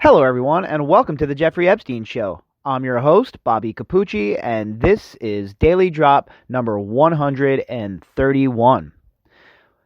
Hello, everyone, and welcome to the Jeffrey Epstein Show. I'm your host, Bobbycapucci, and this is Daily Drop number 131.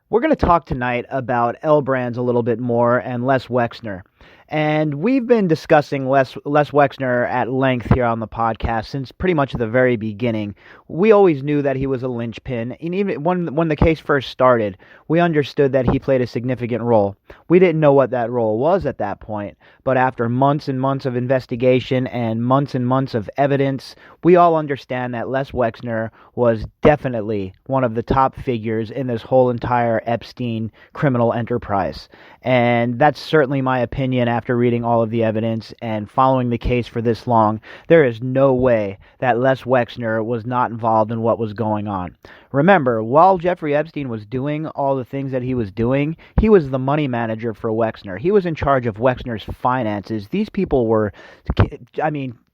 We're going to talk tonight about L Brands a little bit more and Les Wexner. And we've been discussing Les Wexner at length here on the podcast since pretty much the very beginning. We always knew that he was a linchpin, and even when the case first started, we understood that he played a significant role. We didn't know what that role was at that point, but after months and months of investigation and months of evidence, we all understand that Les Wexner was definitely one of the top figures in this whole entire Epstein criminal enterprise. And that's certainly my opinion after reading all of the evidence and following the case for this long. There is no way that Les Wexner was not involved in what was going on. Remember, while Jeffrey Epstein was doing all the things that he was doing, he was the money manager for Wexner. He was in charge of Wexner's finances. These people were,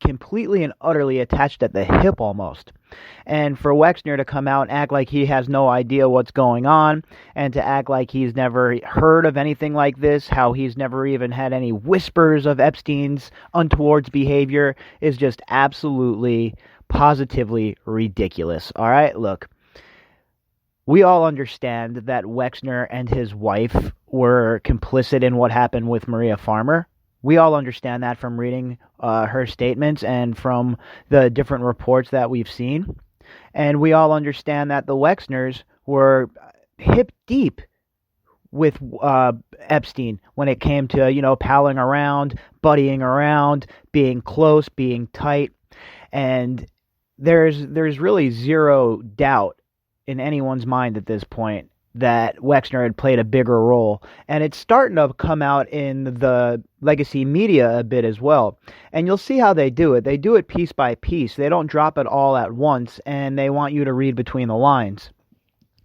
completely and utterly attached at the hip almost. And for Wexner to come out and act like he has no idea what's going on, and to act like he's never heard of anything like this, how he's never even had any whispers of Epstein's untoward behavior, is just absolutely, positively ridiculous. All right, look. We all understand that Wexner and his wife were complicit in what happened with Maria Farmer. We all understand that from reading her statements and from the different reports that we've seen. And we all understand that the Wexners were hip deep with Epstein when it came to, palling around, buddying around, being close, being tight. And there's really zero doubt in anyone's mind at this point that Wexner had played a bigger role. And it's starting to come out in the legacy media a bit as well. And you'll see how they do it. They do it piece by piece. They don't drop it all at once, and they want you to read between the lines.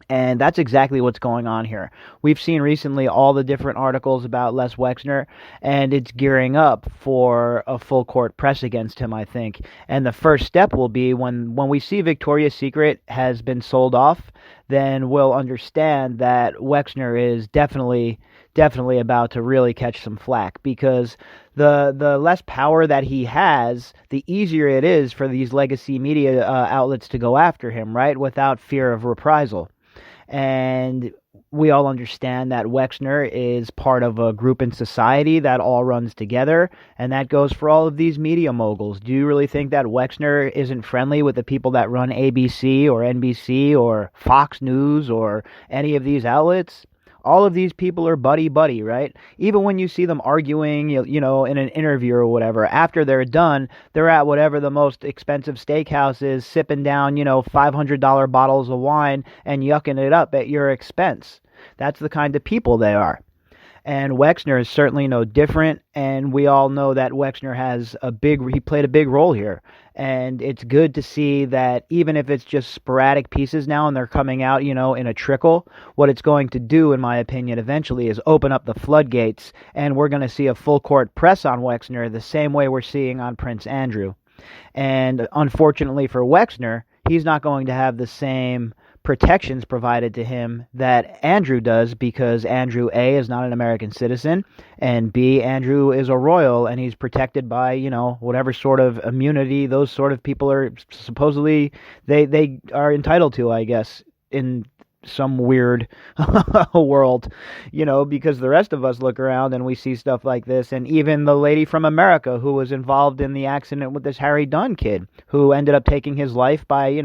And that's exactly what's going on here. We've seen recently all the different articles about Les Wexner, and it's gearing up for a full court press against him, I think. And the first step will be when we see Victoria's Secret has been sold off, then we'll understand that Wexner is definitely about to really catch some flack, because the less power that he has, the easier it is for these legacy media outlets to go after him, right, without fear of reprisal. And we all understand that Wexner is part of a group in society that all runs together, and that goes for all of these media moguls. Do you really think that Wexner isn't friendly with the people that run ABC or NBC or Fox News or any of these outlets? All of these people are buddy-buddy, right? Even when you see them arguing, in an interview or whatever, after they're done, they're at whatever the most expensive steakhouse is, sipping down, $500 bottles of wine and yucking it up at your expense. That's the kind of people they are. And Wexner is certainly no different, and we all know that Wexner he played a big role here. And it's good to see that even if it's just sporadic pieces now and they're coming out, in a trickle, what it's going to do, in my opinion, eventually is open up the floodgates, and we're going to see a full court press on Wexner the same way we're seeing on Prince Andrew. And unfortunately for Wexner, he's not going to have the same protections provided to him that Andrew does, because Andrew, A, is not an American citizen, and B, Andrew is a royal, and he's protected by, whatever sort of immunity those sort of people are supposedly, they are entitled to, I guess, in some weird world, because the rest of us look around and we see stuff like this. And even the lady from America who was involved in the accident with this Harry Dunn kid, who ended up taking his life by,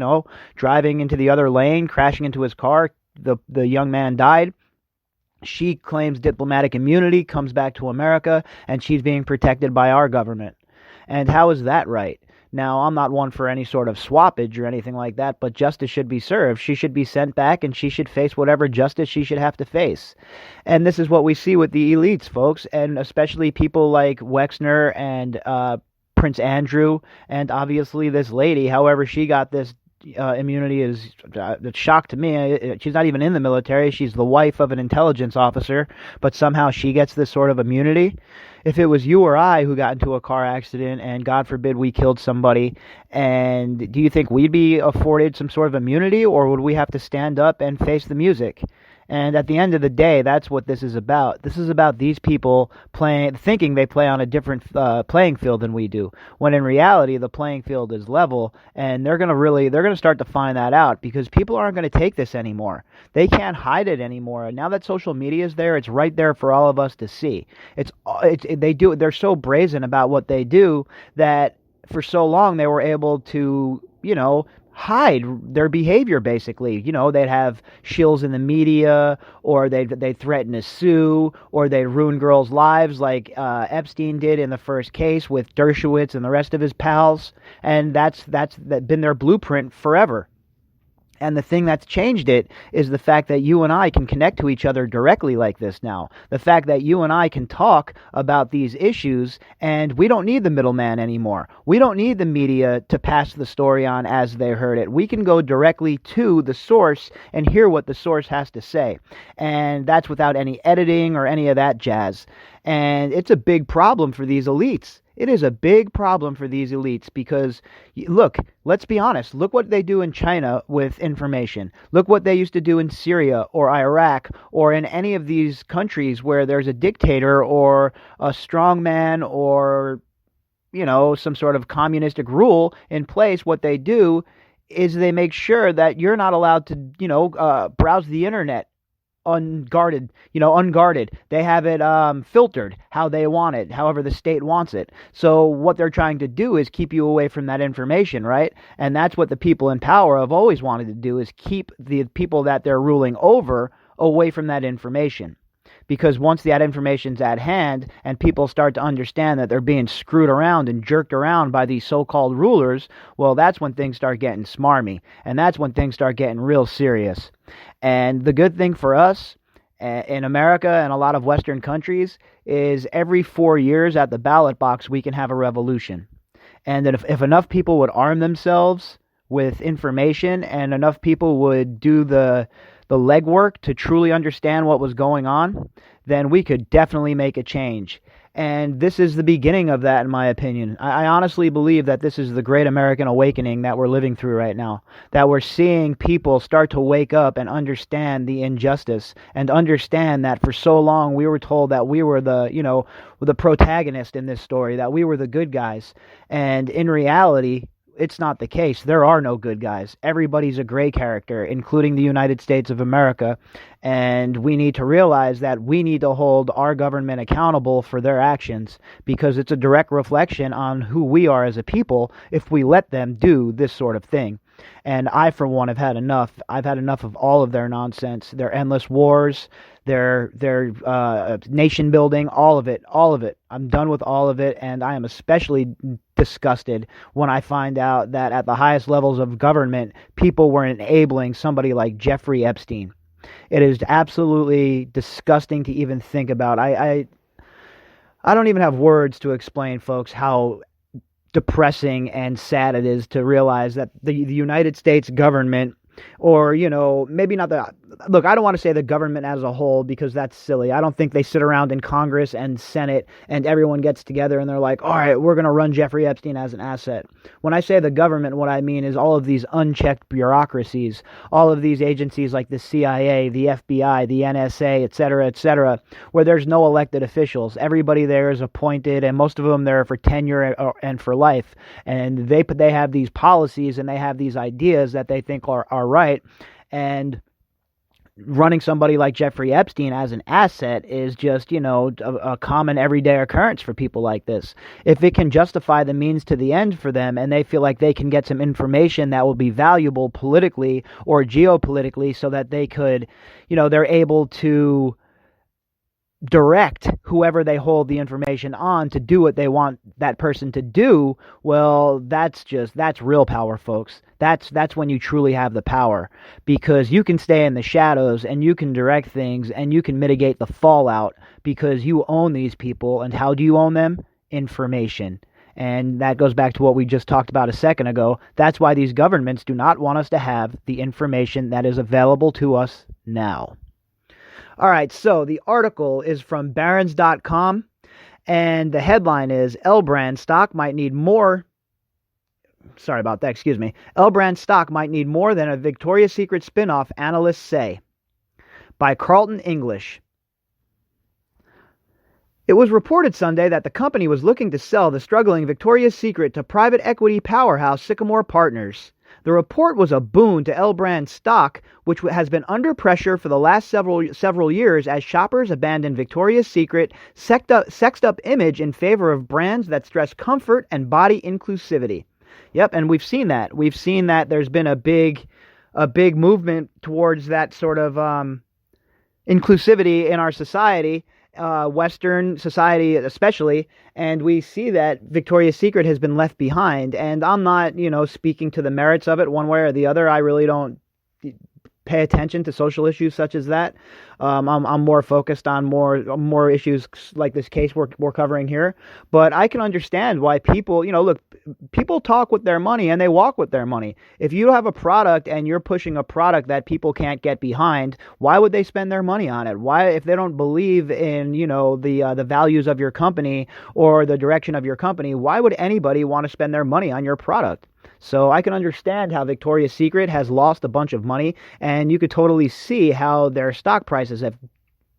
driving into the other lane, crashing into his car. The young man died. She claims diplomatic immunity, comes back to America, and she's being protected by our government. And how is that right? Now, I'm not one for any sort of swappage or anything like that, but justice should be served. She should be sent back, and she should face whatever justice she should have to face. And this is what we see with the elites, folks, and especially people like Wexner and Prince Andrew, and obviously this lady, however she got this immunity is a shock to me. She's not even in the military. She's the wife of an intelligence officer, but somehow she gets this sort of immunity. If it was you or I who got into a car accident and God forbid we killed somebody, and do you think we'd be afforded some sort of immunity, or would we have to stand up and face the music? And at the end of the day, that's what this is about. This is about these people thinking they play on a different playing field than we do, when in reality the playing field is level, and they're gonna start to find that out, because people aren't gonna take this anymore. They can't hide it anymore. Now that social media is there, it's right there for all of us to see. They're so brazen about what they do that for so long they were able to, hide their behavior, basically. They'd have shills in the media, or they'd threaten to sue, or they'd ruin girls' lives like Epstein did in the first case with Dershowitz and the rest of his pals. And that's been their blueprint forever. And the thing that's changed it is the fact that you and I can connect to each other directly like this now. The fact that you and I can talk about these issues, and we don't need the middleman anymore. We don't need the media to pass the story on as they heard it. We can go directly to the source and hear what the source has to say. And that's without any editing or any of that jazz. And it's a big problem for these elites. It is a big problem for these elites because, look, let's be honest. Look what they do in China with information. Look what they used to do in Syria or Iraq or in any of these countries where there's a dictator or a strongman or, some sort of communistic rule in place. What they do is they make sure that you're not allowed to, browse the internet unguarded. They have it filtered how they want it, however the state wants it. So what they're trying to do is keep you away from that information, right? And that's what the people in power have always wanted to do, is keep the people that they're ruling over away from that information. Because once that information's at hand and people start to understand that they're being screwed around and jerked around by these so-called rulers, well, that's when things start getting smarmy. And that's when things start getting real serious. And the good thing for us in America and a lot of Western countries is every 4 years at the ballot box, we can have a revolution. And that if enough people would arm themselves with information and enough people would do the legwork to truly understand what was going on, then we could definitely make a change. And this is the beginning of that, in my opinion. I honestly believe that this is the great American awakening that we're living through right now. That we're seeing people start to wake up and understand the injustice, and understand that for so long we were told that we were the protagonist in this story, that we were the good guys. And in reality, it's not the case. There are no good guys. Everybody's a gray character, including the United States of America. And we need to realize that we need to hold our government accountable for their actions, because it's a direct reflection on who we are as a people if we let them do this sort of thing. And I, for one, have had enough. I've had enough of all of their nonsense, their endless wars, their nation building, all of it. I'm done with all of it, and I am especially disgusted when I find out that at the highest levels of government, people were enabling somebody like Jeffrey Epstein. It is absolutely disgusting to even think about. I don't even have words to explain, folks, how depressing and sad it is to realize that the United States government, or, maybe not look, I don't want to say the government as a whole, because that's silly. I don't think they sit around in Congress and Senate and everyone gets together and they're like, all right, we're going to run Jeffrey Epstein as an asset. When I say the government, what I mean is all of these unchecked bureaucracies, all of these agencies like the CIA, the FBI, the NSA, et cetera, where there's no elected officials. Everybody there is appointed, and most of them there for tenure and for life. And they have these policies and they have these ideas that they think are right. And running somebody like Jeffrey Epstein as an asset is just, a common everyday occurrence for people like this. If it can justify the means to the end for them, and they feel like they can get some information that will be valuable politically or geopolitically, so that they could, they're able to direct whoever they hold the information on to do what they want that person to do, well, that's real power, folks. That's when you truly have the power, because you can stay in the shadows and you can direct things and you can mitigate the fallout, because you own these people. And how do you own them? Information. And that goes back to what we just talked about a second ago. That's why these governments do not want us to have the information that is available to us now. All right, so the article is from Barron's.com, and the headline is, L brand stock might need more. Sorry about that, excuse me. L brand stock might need more than a Victoria's Secret spinoff, analysts say. by Carlton English. It was reported Sunday that the company was looking to sell the struggling Victoria's Secret to private equity powerhouse Sycamore Partners. The report was a boon to L Brand stock, which has been under pressure for the last several years as shoppers abandon Victoria's Secret sexed up image in favor of brands that stress comfort and body inclusivity. Yep, and we've seen that. We've seen that there's been a big movement towards that sort of inclusivity in our society. Western society especially, and we see that Victoria's Secret has been left behind. And I'm not, speaking to the merits of it one way or the other. I really don't pay attention to social issues such as that. I'm more focused on more issues like this case we're covering here. But I can understand why people, look, people talk with their money and they walk with their money. If you have a product and you're pushing a product that people can't get behind, why would they spend their money on it? Why, if they don't believe in, the values of your company or the direction of your company, why would anybody want to spend their money on your product? So I can understand how Victoria's Secret has lost a bunch of money, and you could totally see how their stock prices have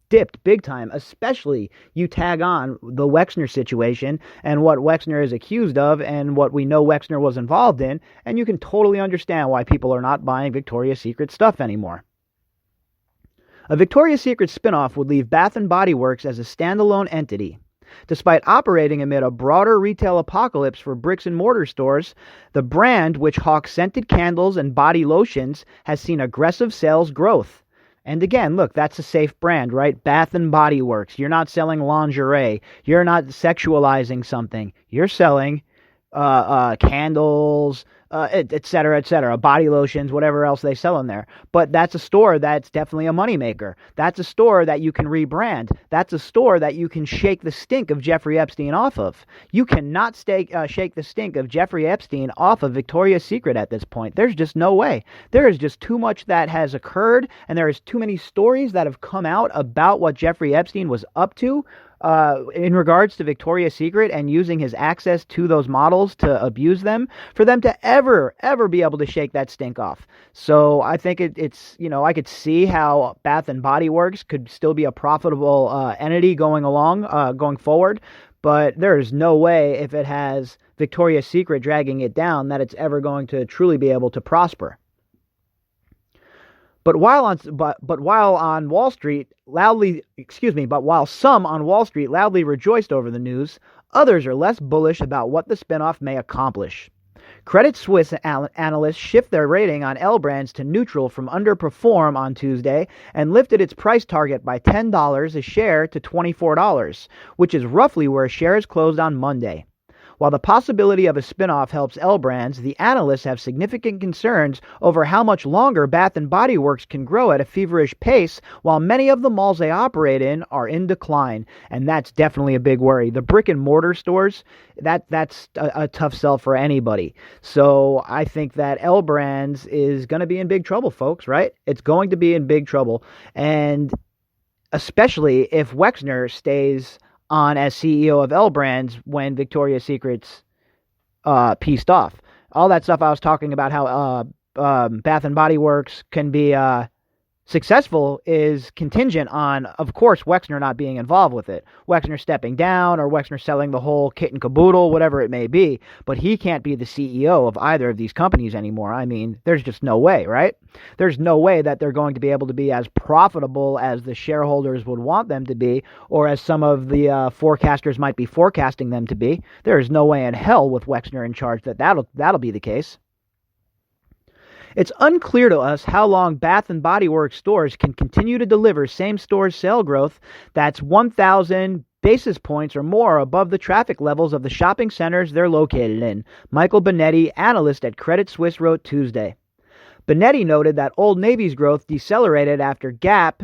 dipped big time, especially you tag on the Wexner situation and what Wexner is accused of and what we know Wexner was involved in, and you can totally understand why people are not buying Victoria's Secret stuff anymore. A Victoria's Secret spinoff would leave Bath & Body Works as a standalone entity. Despite operating amid a broader retail apocalypse for bricks and mortar stores, the brand, which hawks scented candles and body lotions, has seen aggressive sales growth. And again, look, that's a safe brand, right? Bath & Body Works. You're not selling lingerie. You're not sexualizing something. You're selling candles, et cetera, body lotions, whatever else they sell in there. But that's a store that's definitely a moneymaker. That's a store that you can rebrand. That's a store that you can shake the stink of Jeffrey Epstein off of. You cannot shake the stink of Jeffrey Epstein off of Victoria's Secret at this point. There's just no way. There is just too much that has occurred, and there is too many stories that have come out about what Jeffrey Epstein was up to in regards to Victoria's Secret and using his access to those models to abuse them, for them to ever be able to shake that stink off. So I think it's I could see how Bath & Body Works could still be a profitable entity going forward, but there is no way, if it has Victoria's Secret dragging it down, that it's ever going to truly be able to prosper. But while some on Wall Street loudly rejoiced over the news, others are less bullish about what the spinoff may accomplish. Credit Suisse analysts shift their rating on L Brands to neutral from underperform on Tuesday and lifted its price target by $10 a share to $24, which is roughly where shares closed on Monday. While the possibility of a spinoff helps L Brands, the analysts have significant concerns over how much longer Bath & Body Works can grow at a feverish pace while many of the malls they operate in are in decline, and that's definitely a big worry. The brick and mortar stores, that's a tough sell for anybody. So I think that L Brands is going to be in big trouble, folks, right? It's going to be in big trouble, and especially if Wexner stays on as CEO of L Brands when Victoria's Secret's pieced off. All that stuff I was talking about, how Bath & Body Works can be successful, is contingent on, of course, Wexner not being involved with it. Wexner stepping down or Wexner selling the whole kit and caboodle, whatever it may be. But he can't be the CEO of either of these companies anymore. I mean, there's just no way, right? There's no way that they're going to be able to be as profitable as the shareholders would want them to be, or as some of the forecasters might be forecasting them to be. There is no way in hell with Wexner in charge that'll be the case. It's unclear to us how long Bath & Body Works stores can continue to deliver same-store sale growth that's 1,000 basis points or more above the traffic levels of the shopping centers they're located in, Michael Benetti, analyst at Credit Suisse, wrote Tuesday. Benetti noted that Old Navy's growth decelerated after Gap,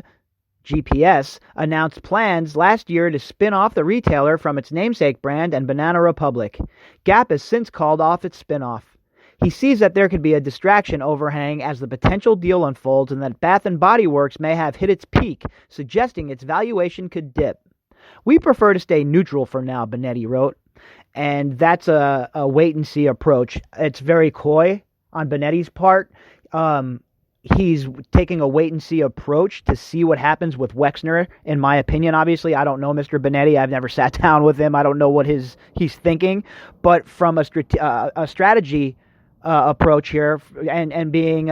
GPS, announced plans last year to spin off the retailer from its namesake brand and Banana Republic. Gap has since called off its spinoff. He sees that there could be a distraction overhang as the potential deal unfolds and that Bath & Body Works may have hit its peak, suggesting its valuation could dip. We prefer to stay neutral for now, Benetti wrote, and that's a wait-and-see approach. It's very coy on Benetti's part. he's taking a wait-and-see approach to see what happens with Wexner, in my opinion. Obviously, I don't know Mr. Benetti. I've never sat down with him. I don't know what he's thinking. But from a strategy approach here, and being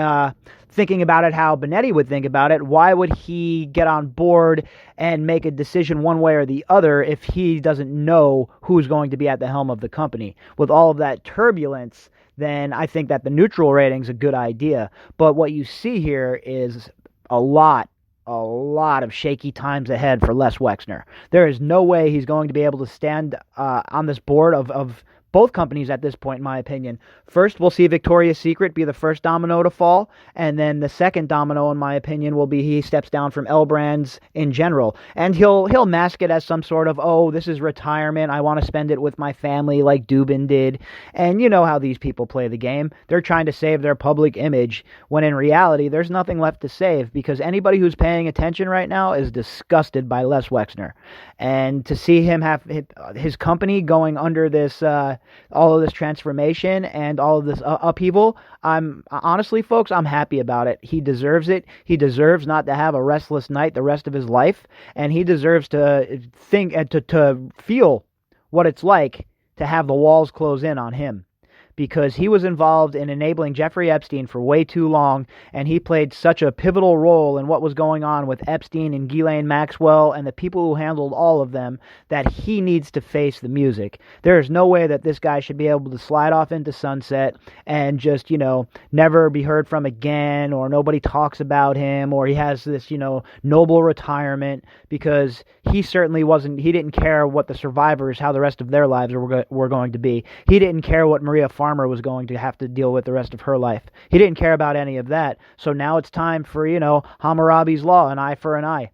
thinking about it how Benetti would think about it, why would he get on board and make a decision one way or the other if he doesn't know who's going to be at the helm of the company? With all of that turbulence, then I think that the neutral rating is a good idea. But what you see here is a lot of shaky times ahead for Les Wexner. There is no way he's going to be able to stand on this board of both companies at this point, in my opinion. First, we'll see Victoria's Secret be the first domino to fall, and then the second domino, in my opinion, will be he steps down from L Brands in general. And he'll mask it as some sort of, oh, this is retirement, I want to spend it with my family like Dubin did. And you know how these people play the game. They're trying to save their public image, when in reality, there's nothing left to save, because anybody who's paying attention right now is disgusted by Les Wexner. And to see him have his company going under this all of this transformation and all of this upheaval, I'm honestly, folks, I'm happy about it. He deserves it. He deserves not to have a restless night the rest of his life, and he deserves to think and to feel what it's like to have the walls close in on him, because he was involved in enabling Jeffrey Epstein for way too long, and he played such a pivotal role in what was going on with Epstein and Ghislaine Maxwell and the people who handled all of them, that he needs to face the music. There is no way that this guy should be able to slide off into sunset and just, never be heard from again, or nobody talks about him, or he has this, noble retirement, because he certainly he didn't care what the survivors, how the rest of their lives were going to be. He didn't care what Maria Farmer was going to have to deal with the rest of her life. He didn't care about any of that. So now it's time for, Hammurabi's Law, an eye for an eye.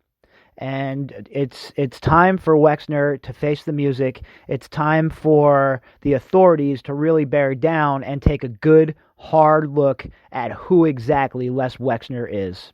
And it's time for Wexner to face the music. It's time for the authorities to really bear down and take a good, hard look at who exactly Les Wexner is.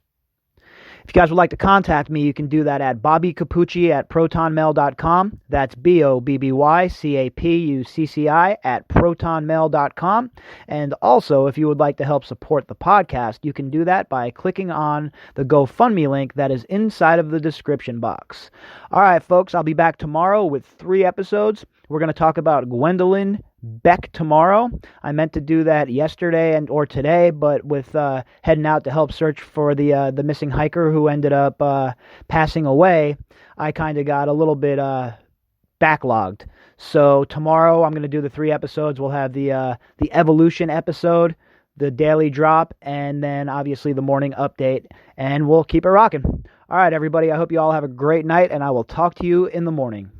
If you guys would like to contact me, you can do that at bobbycapucci@protonmail.com. That's BOBBYCAPUCCI at protonmail.com. And also, if you would like to help support the podcast, you can do that by clicking on the GoFundMe link that is inside of the description box. All right, folks, I'll be back tomorrow with 3 episodes. We're going to talk about Gwendolyn Beck tomorrow. I meant to do that yesterday or today, but with heading out to help search for the missing hiker who ended up passing away, I kind of got a little bit backlogged. So tomorrow I'm going to do the 3 episodes. We'll have the evolution episode, the daily drop, and then obviously the morning update, and we'll keep it rocking. All right, everybody, I hope you all have a great night, and I will talk to you in the morning.